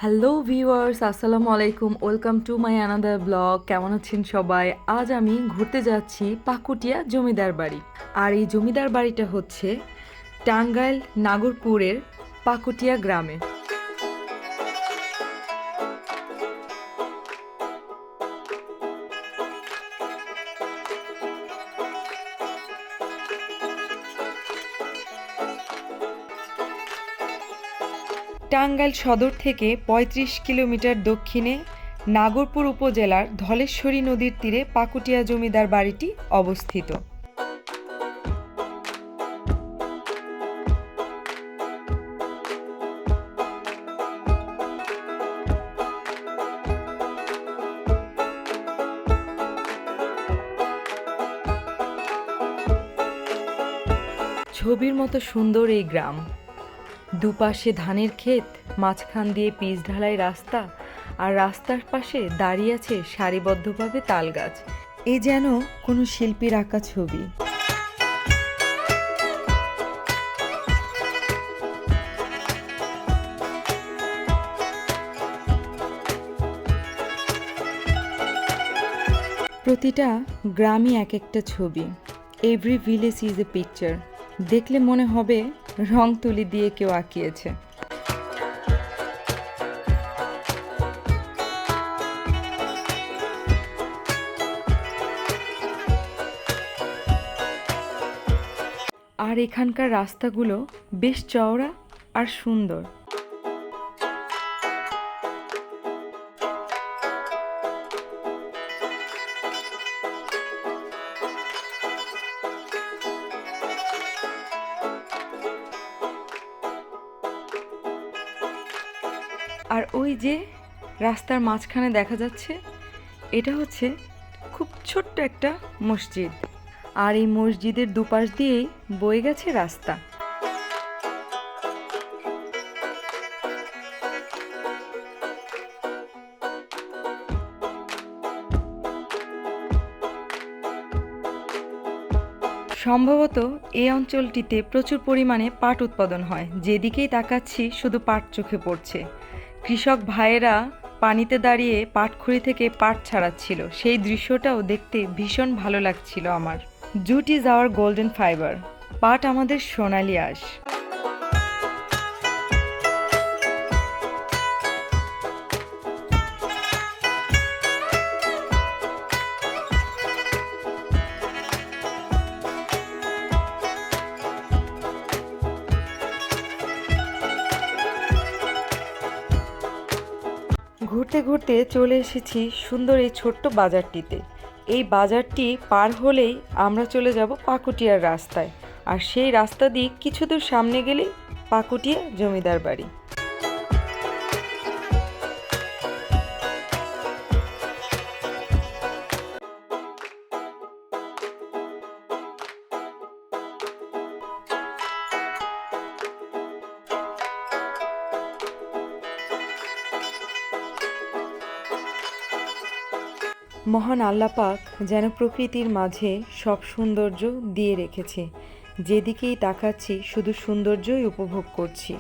Hello viewers, আসসালামু আলাইকুম। Welcome to my another blog. কেমন আছেন সবাই? আজ আমি ঘুরতে যাচ্ছি পাকুটিয়া জমিদার বাড়ি। আর এই জমিদার বাড়িটা হচ্ছে টাঙ্গাইল নাগরপুরের পাকুটিয়া গ্রামে। টাঙ্গাইল সদর থেকে ৩৫ কিলোমিটার দক্ষিণে নাগরপুর উপজেলার ধলেশ্বরী নদীর তীরে পাকুটিয়া জমিদার বাড়িটি অবস্থিত। ছবির মতো সুন্দর এই গ্রাম। দুপাশে ধানের ক্ষেত, মাঝখান দিয়ে পিচ ঢালাই রাস্তা, আর রাস্তার পাশে দাঁড়িয়ে আছে সারিবদ্ধভাবে তাল গাছ। এ যেন কোনো শিল্পীর আঁকা ছবি। প্রতিটা গ্রামই এক একটা ছবি। Every village is a picture. দেখলে মনে হবে রং তুলি দিয়ে কেউ আঁকিয়েছে। আর এখানকার রাস্তাগুলো বেশ চওড়া আর সুন্দর। আর ওই যে রাস্তার মাঝখানে দেখা যাচ্ছে, এটা হচ্ছে খুব ছোট্ট একটা মসজিদ। আর এই মসজিদের দুপাশ দিয়েই বয়ে গেছে রাস্তা। সম্ভবত এই অঞ্চলটিতে প্রচুর পরিমাণে পাট উৎপাদন হয়। যেদিকেই তাকাচ্ছি শুধু পাট চোখে পড়ছে। কৃষক ভাইয়েরা পানিতে দাঁড়িয়ে পাটখড়ি থেকে পাট ছাড়াচ্ছিল। সেই দৃশ্যটাও দেখতে ভীষণ ভালো লাগছিল আমার। Jute is our golden fibre. পাট আমাদের সোনালি আঁশ। ঘুরতে ঘুরতে চলে এসেছি সুন্দর এই ছোট্ট বাজারটিতে। এই বাজারটি পার হলেই আমরা চলে যাব পাকুটিয়ার রাস্তায়। আর সেই রাস্তা দিয়ে কিছু দূর সামনে গেলেই পাকুটিয়া জমিদার বাড়ি। মহান আল্লাহ পাক যেন প্রকৃতির মাঝে সব সৌন্দর্য দিয়ে রেখেছে। যেদিকেই তাকাচ্ছি শুধু সৌন্দর্যই উপভোগ করছি।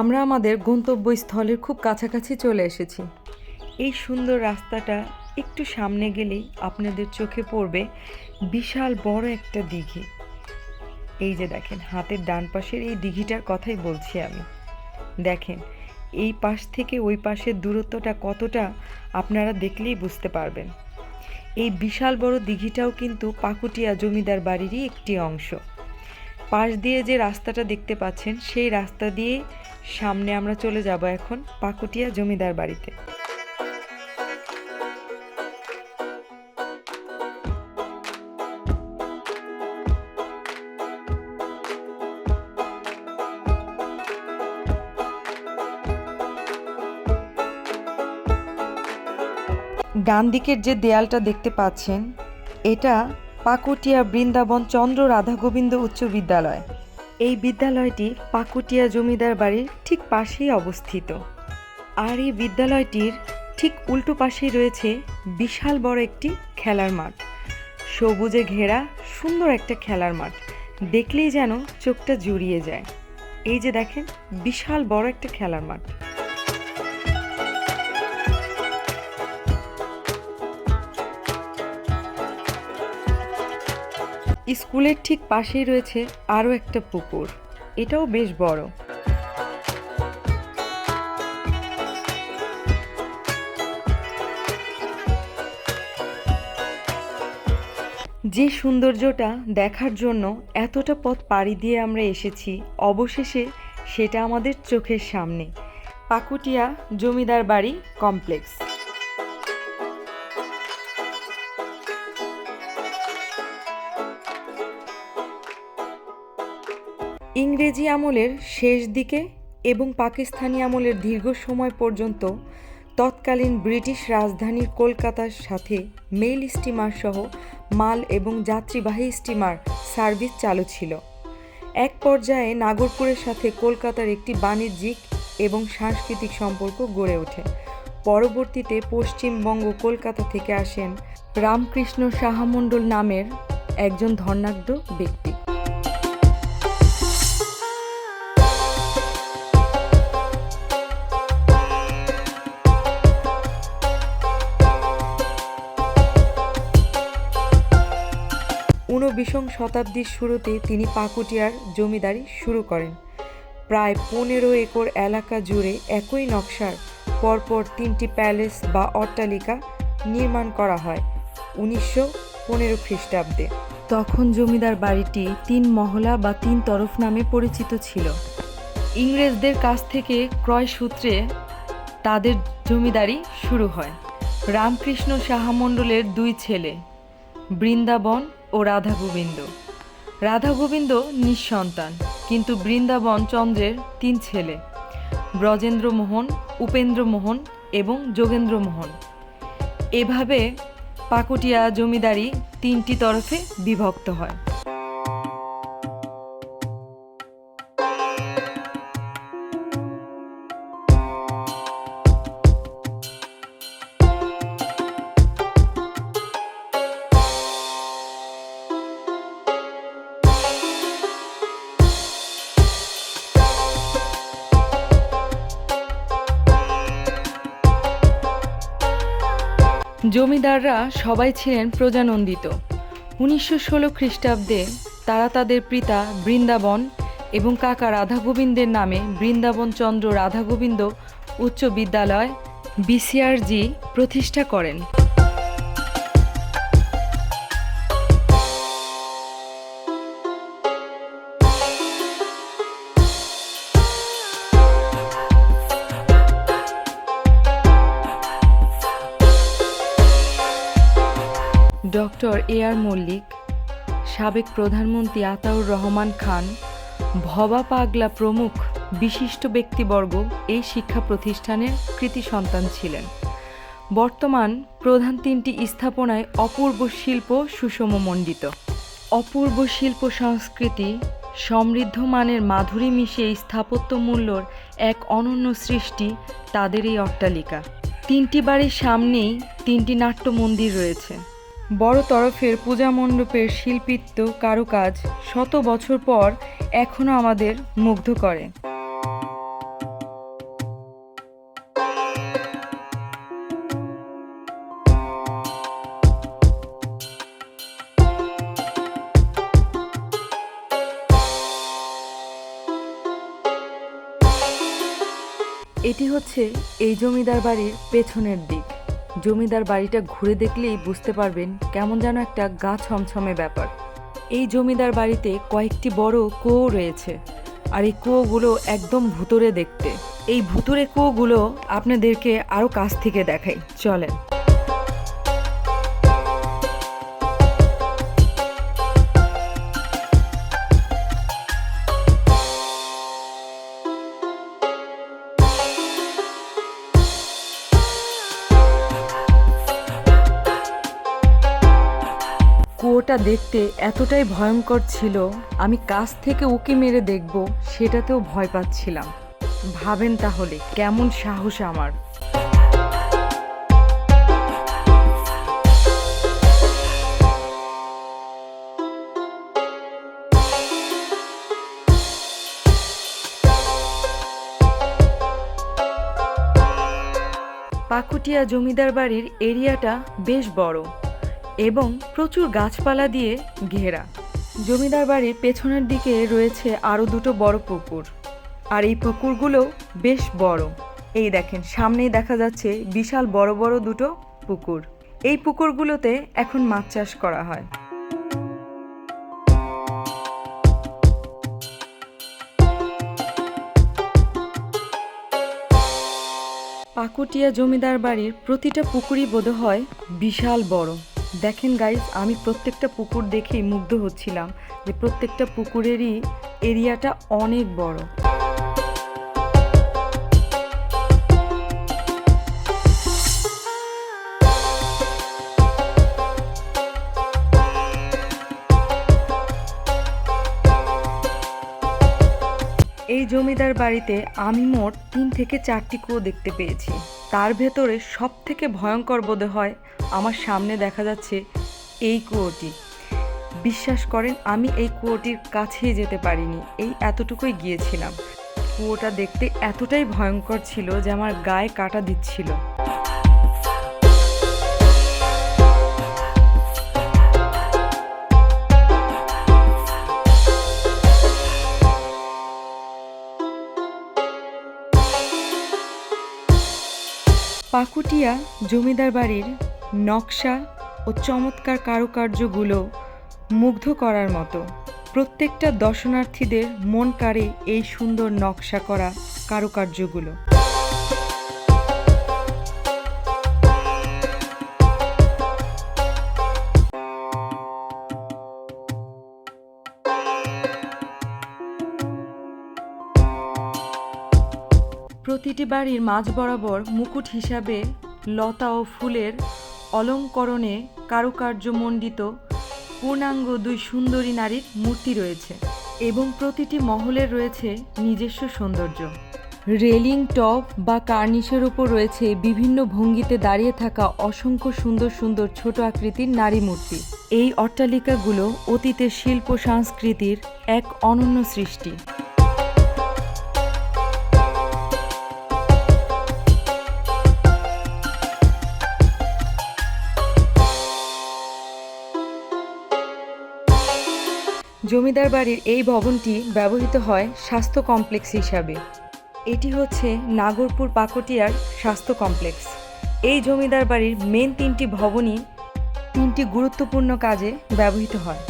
আমরা আমাদের গন্তব্যস্থলের খুব কাছাকাছি চলে এসেছি। এই সুন্দর রাস্তাটা একটু সামনে গেলেই আপনাদের চোখে পড়বে বিশাল বড় একটা দিঘি। এই যে দেখেন, হাতের ডান পাশের এই দিঘিটার কথাই বলছি আমি। দেখেন এই পাশ থেকে ওই পাশের দূরত্বটা কতটা আপনারা দেখলেই বুঝতে পারবেন। এই বিশাল বড় দিঘিটাও কিন্তু পাকুটিয়া জমিদার বাড়িরই একটি অংশ। পাশ দিয়ে যে রাস্তাটা দেখতে পাচ্ছেন, সেই রাস্তা দিয়ে সামনে আমরা চলে যাব এখন পাকুটিয়া জমিদার বাড়িতে। ডান দিকের যে দেয়ালটা দেখতে পাচ্ছেন, এটা পাকুটিয়া বৃন্দাবন চন্দ্র রাধা গোবিন্দ উচ্চ বিদ্যালয়। এই বিদ্যালয়টি পাকুটিয়া জমিদার বাড়ির ঠিক পাশেই অবস্থিত। আর এই বিদ্যালয়টির ঠিক উল্টো পাশেই রয়েছে বিশাল বড় একটি খেলার মাঠ। সবুজে ঘেরা সুন্দর একটা খেলার মাঠ, দেখলেই যেন চোখটা জুড়িয়ে যায়। এই যে দেখেন, বিশাল বড় একটা খেলার মাঠ। স্কুলের ঠিক পাশেই রয়েছে আরও একটা পুকুর, এটাও বেশ বড়। যে সৌন্দর্যটা দেখার জন্য এতটা পথ পাড়ি দিয়ে আমরা এসেছি, অবশেষে সেটা আমাদের চোখের সামনে। পাকুটিয়া জমিদার বাড়ি কমপ্লেক্স। ইংরেজি আমলের শেষ দিকে এবং পাকিস্তানি আমলের দীর্ঘ সময় পর্যন্ত তৎকালীন ব্রিটিশ রাজধানীর কলকাতার সাথে মেইল স্টিমার সহ মাল এবং যাত্রীবাহী স্টিমার সার্ভিস চালু ছিল। এক পর্যায়ে নাগরপুরের সাথে কলকাতার একটি বাণিজ্যিক এবং সাংস্কৃতিক সম্পর্ক গড়ে ওঠে। পরবর্তীতে পশ্চিমবঙ্গ কলকাতা থেকে আসেন রামকৃষ্ণ সাহা মণ্ডল নামের একজন ধনাঢ্য ব্যক্তি। ঊনবিংশ শতাব্দীর শুরুতে তিনি পাকুটিয়ার জমিদারি শুরু করেন। প্রায় 15 একর এলাকা জুড়ে একই নকশার পরপর 3টি প্যালেস বা অট্টালিকা নির্মাণ করা হয় 1915 খ্রিস্টাব্দে। তখন জমিদার বাড়িটি 3 মহলা বা 3 তরফ নামে পরিচিত ছিল। ইংরেজদের কাছ থেকে ক্রয় সূত্রে তাদের জমিদারি শুরু হয়। রামকৃষ্ণ সাহা মণ্ডলের 2 ছেলে, বৃন্দাবন ও রাধা গোবিন্দ। রাধা গোবিন্দ নিঃসন্তান, কিন্তু বৃন্দাবন চন্দ্রের 3 ছেলে, ব্রজেন্দ্র মোহন, উপেন্দ্র মোহন এবং যোগেন্দ্র মোহন। এভাবে পাকুটিয়া জমিদারি 3টি তরফে বিভক্ত হয়। জমিদাররা সবাই ছিলেন প্রজানন্দিত। 1916 খ্রিস্টাব্দে তারা তাদের পিতা বৃন্দাবন এবং কাকা রাধা গোবিন্দের নামে বৃন্দাবন চন্দ্র রাধা গোবিন্দ উচ্চ বিদ্যালয় BCRG প্রতিষ্ঠা করেন। ডক্টর AR মল্লিক, সাবেক প্রধানমন্ত্রী আতাউর রহমান খান, ভবা পাগলা প্রমুখ বিশিষ্ট ব্যক্তিবর্গ এই শিক্ষা প্রতিষ্ঠানের কৃতি সন্তান ছিলেন। বর্তমান প্রধান 3টি স্থাপনায় অপূর্ব শিল্প সুষমমণ্ডিত। অপূর্ব শিল্প সংস্কৃতি, সমৃদ্ধ মানের মাধুরী মিশিয়ে স্থাপত্য মূল্যর এক অনন্য সৃষ্টি তাদের এই অট্টালিকা। 3টি বাড়ির সামনেই 3টি নাট্য মন্দির রয়েছে। বড় তরফের পূজা মণ্ডপের শিল্পিত্ব কারুকাজ শত বছর পর এখনো আমাদের মুগ্ধ করে। এটি হচ্ছে এই জমিদার বাড়ির পেছনের দিক। জমিদার বাড়িটা ঘুরে দেখলেই বুঝতে পারবেন কেমন যেন একটা গা ছমছমে ব্যাপার। এই জমিদার বাড়িতে কয়েকটি বড় কুয়ো রয়েছে, আর এই কুয়োগুলো একদম ভুতুড়ে দেখতে। এই ভুতুড়ে কুয়োগুলো আপনাদেরকে আরও কাছ থেকে দেখাই, চলেন। কুয়োটা কুয়োটা দেখতে এতটাই ভয়ঙ্কর ছিল, আমি কাছ থেকে উঁকি মেরে দেখব সেটাতেও ভয় পাচ্ছিলাম। ভাবেন তাহলে কেমন সাহস আমার। পাকুটিয়া জমিদার বাড়ির এরিয়াটা বেশ বড় এবং প্রচুর গাছপালা দিয়ে ঘেরা। জমিদার বাড়ির পেছনের দিকে রয়েছে আরও দুটো বড় পুকুর, আর এই পুকুরগুলো বেশ বড়। এই দেখেন, সামনেই দেখা যাচ্ছে বিশাল বড় বড় দুটো পুকুর। এই পুকুরগুলোতে এখন মাছ চাষ করা হয়। পাকুটিয়া জমিদার বাড়ির প্রতিটা পুকুরই বোধহয় বিশাল বড়। দেখেন গাইজ, আমি প্রত্যেকটা পুকুর দেখেই মুগ্ধ হচ্ছিলাম যে প্রত্যেকটা পুকুরেরই এরিয়াটা অনেক বড়। এই জমিদার বাড়িতে আমি মোট 3 থেকে 4টি কুয়ো দেখতে পেয়েছি। তার ভেতরে সব থেকে ভয়ঙ্কর বোধ হয় আমার সামনে দেখা যাচ্ছে এই কুয়োটি। বিশ্বাস করেন, আমি এই কুয়োটির কাছেই যেতে পারিনি, এই এতটুকুই গিয়েছিলাম। কুয়োটা দেখতে এতটাই ভয়ঙ্কর ছিল যে আমার গায়ে কাঁটা দিচ্ছিল। পাকুটিয়া জমিদার বাড়ির নকশা ও চমৎকার কারুকার্যগুলো মুগ্ধ করার মতো। প্রত্যেকটা দর্শনার্থীদের মন কাড়ে এই সুন্দর নকশা করা কারুকার্যগুলো। প্রতিটি বাড়ির মাঝ বরাবর মুকুট হিসাবে লতা ও ফুলের অলঙ্করণে কারুকার্যমণ্ডিত পূর্ণাঙ্গ 2 সুন্দরী নারীর মূর্তি রয়েছে এবং প্রতিটি মহলের রয়েছে নিজস্ব সৌন্দর্য। রেলিং, টপ বা কার্নিশের উপর রয়েছে বিভিন্ন ভঙ্গিতে দাঁড়িয়ে থাকা অসংখ্য সুন্দর সুন্দর ছোট আকৃতির নারী মূর্তি। এই অট্টালিকাগুলো অতীতের শিল্প সংস্কৃতির এক অনন্য সৃষ্টি। জমিদার বাড়ির এই ভবনটি ব্যবহৃত হয় স্বাস্থ্য কমপ্লেক্স হিসাবে। এটি হচ্ছে নাগরপুর পাকুটিয়ার স্বাস্থ্য কমপ্লেক্স। এই জমিদার বাড়ির মেন 3টি ভবনই 3টি গুরুত্বপূর্ণ কাজে ব্যবহৃত হয়।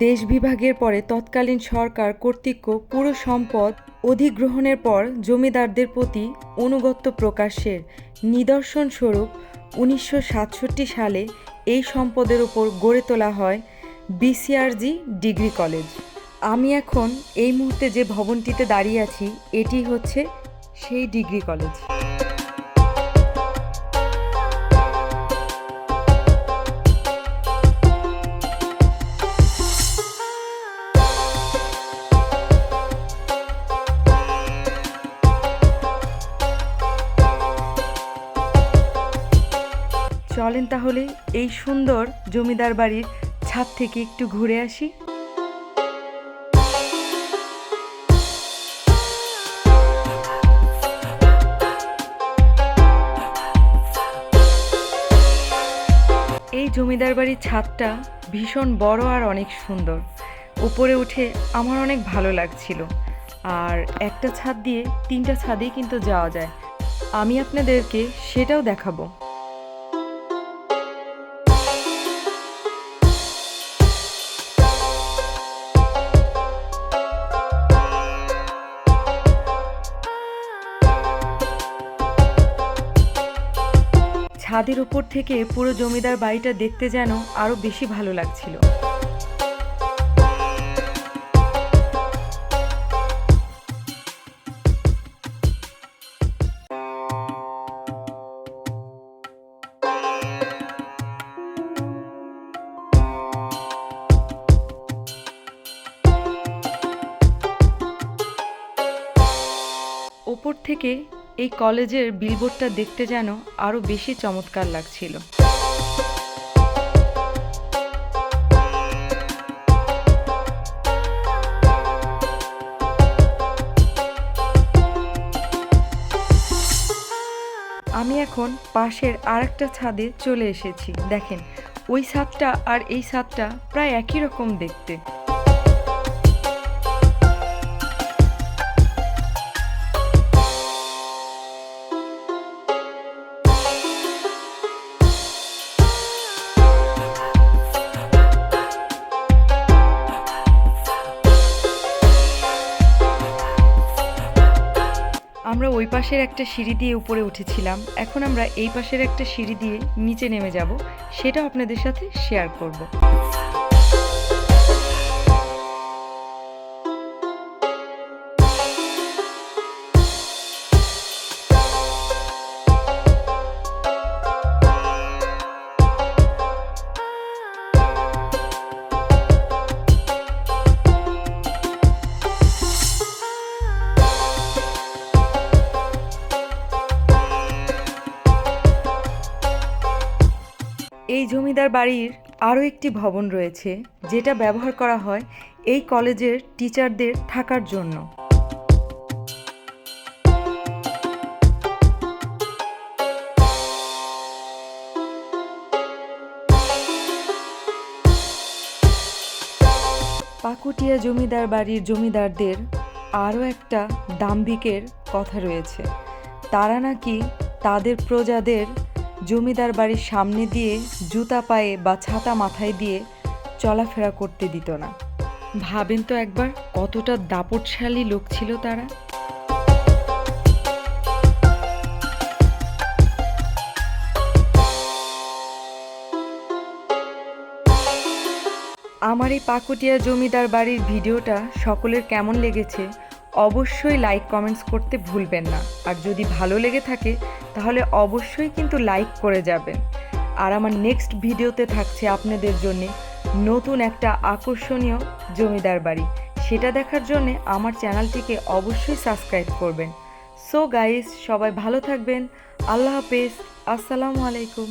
দেশ বিভাগের পরে তৎকালীন সরকার কর্তৃক পুরো সম্পদ অধিগ্রহণের পর জমিদারদের প্রতি আনুগত্য প্রকাশের নিদর্শনস্বরূপ 1967 সালে এই সম্পদের উপর গড়ে তোলা হয় BCRG ডিগ্রি কলেজ। আমি এখন এই মুহূর্তে যে ভবনটিতে দাঁড়িয়ে আছি, এটি হচ্ছে সেই ডিগ্রি কলেজ। চলেন তাহলে এই সুন্দর জমিদার বাড়ির ছাদ থেকে একটু ঘুরে আসি। এই জমিদার বাড়ির ছাদটা ভীষণ বড় আর অনেক সুন্দর। উপরে উঠে আমার অনেক ভালো লাগছিল। আর একটা ছাদ দিয়ে 3টা ছাদেই কিন্তু যাওয়া যায়। আমি আপনাদেরকে সেটাও দেখাবো। ছাদের উপর থেকে পুরো জমিদার বাড়িটা দেখতে যেন আরো বেশি ভালো লাগছিল। ওপর থেকে এই কলেজের বিলবোর্ডটা দেখতে যেন আরো বেশি চমৎকার লাগছিল। আমি এখন পাশের আরেকটা ছাদে চলে এসেছি। দেখেন, ওই ছাদটা আর এই ছাদটা প্রায় একই রকম দেখতে। আমরা ওই পাশের একটা সিঁড়ি দিয়ে উপরে উঠেছিলাম, এখন আমরা এই পাশের একটা সিঁড়ি দিয়ে নিচে নেমে যাব, সেটাও আপনাদের সাথে শেয়ার করব। এই জমিদার বাড়ির আরও একটি ভবন রয়েছে, যেটা ব্যবহার করা হয় এই কলেজের টিচারদের থাকার জন্য। পাকুটিয়া জমিদার বাড়ির জমিদারদের আরও একটা দাম্ভিকের কথা রয়েছে। তারা নাকি তাদের প্রজাদের জমিদার বাড়ির সামনে দিয়ে জুতা পায়ে বা ছাতা মাথায় দিয়ে চলাফেরা করতে দিত না। ভাবেন তো একবার কতটা দাপটশালী লোক ছিল তারা। আমার এই পাকুটিয়া জমিদার বাড়ির ভিডিওটা সকলের কেমন লেগেছে অবশ্যই লাইক কমেন্টস করতে ভুলবেন না। আর যদি ভালো লেগে থাকে তাহলে অবশ্যই কিন্তু লাইক করে যাবেন। আর আমার নেক্সট ভিডিওতে থাকছে আপনাদের জন্য নতুন একটা আকর্ষণীয় জমিদার বাড়ি, সেটা দেখার জন্য আমার চ্যানেলটিকে অবশ্যই সাবস্ক্রাইব করবেন। সো গাইস, সবাই ভালো থাকবেন। আল্লাহ হাফেজ। আসসালামু আলাইকুম।